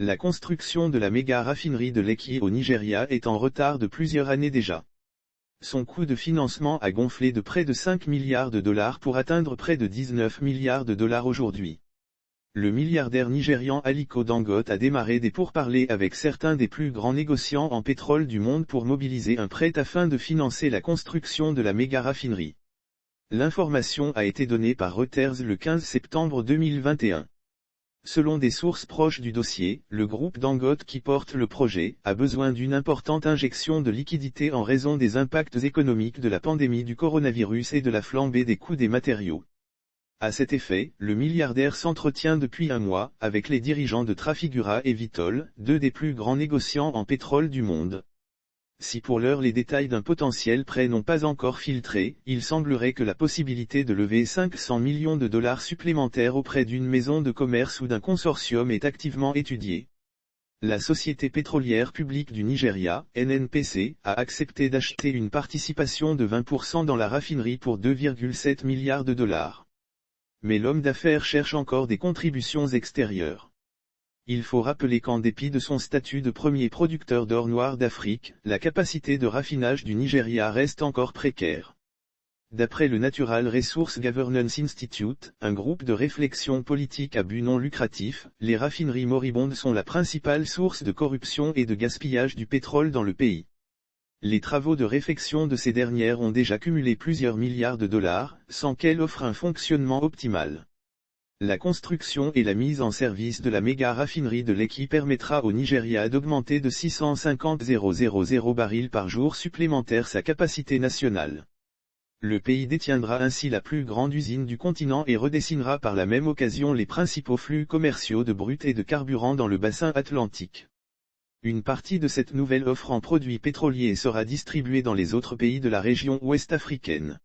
La construction de la méga-raffinerie de Lekki au Nigeria est en retard de plusieurs années déjà. Son coût de financement a gonflé de près de 5 milliards de dollars pour atteindre près de 19 milliards de dollars aujourd'hui. Le milliardaire nigérian Aliko Dangote a démarré des pourparlers avec certains des plus grands négociants en pétrole du monde pour mobiliser un prêt afin de financer la construction de la méga-raffinerie. L'information a été donnée par Reuters le 15 septembre 2021. Selon des sources proches du dossier, le groupe Dangote qui porte le projet a besoin d'une importante injection de liquidités en raison des impacts économiques de la pandémie du coronavirus et de la flambée des coûts des matériaux. À cet effet, le milliardaire s'entretient depuis un mois avec les dirigeants de Trafigura et Vitol, deux des plus grands négociants en pétrole du monde. Si pour l'heure les détails d'un potentiel prêt n'ont pas encore filtré, il semblerait que la possibilité de lever 500 millions de dollars supplémentaires auprès d'une maison de commerce ou d'un consortium est activement étudiée. La Société pétrolière publique du Nigeria, NNPC, a accepté d'acheter une participation de 20% dans la raffinerie pour 2,7 milliards de dollars. Mais l'homme d'affaires cherche encore des contributions extérieures. Il faut rappeler qu'en dépit de son statut de premier producteur d'or noir d'Afrique, la capacité de raffinage du Nigeria reste encore précaire. D'après le Natural Resource Governance Institute, un groupe de réflexion politique à but non lucratif, les raffineries moribondes sont la principale source de corruption et de gaspillage du pétrole dans le pays. Les travaux de réfection de ces dernières ont déjà cumulé plusieurs milliards de dollars, sans qu'elles offrent un fonctionnement optimal. La construction et la mise en service de la méga-raffinerie de Lekki permettra au Nigeria d'augmenter de 650 000 barils par jour supplémentaires sa capacité nationale. Le pays détiendra ainsi la plus grande usine du continent et redessinera par la même occasion les principaux flux commerciaux de brut et de carburant dans le bassin atlantique. Une partie de cette nouvelle offre en produits pétroliers sera distribuée dans les autres pays de la région ouest africaine.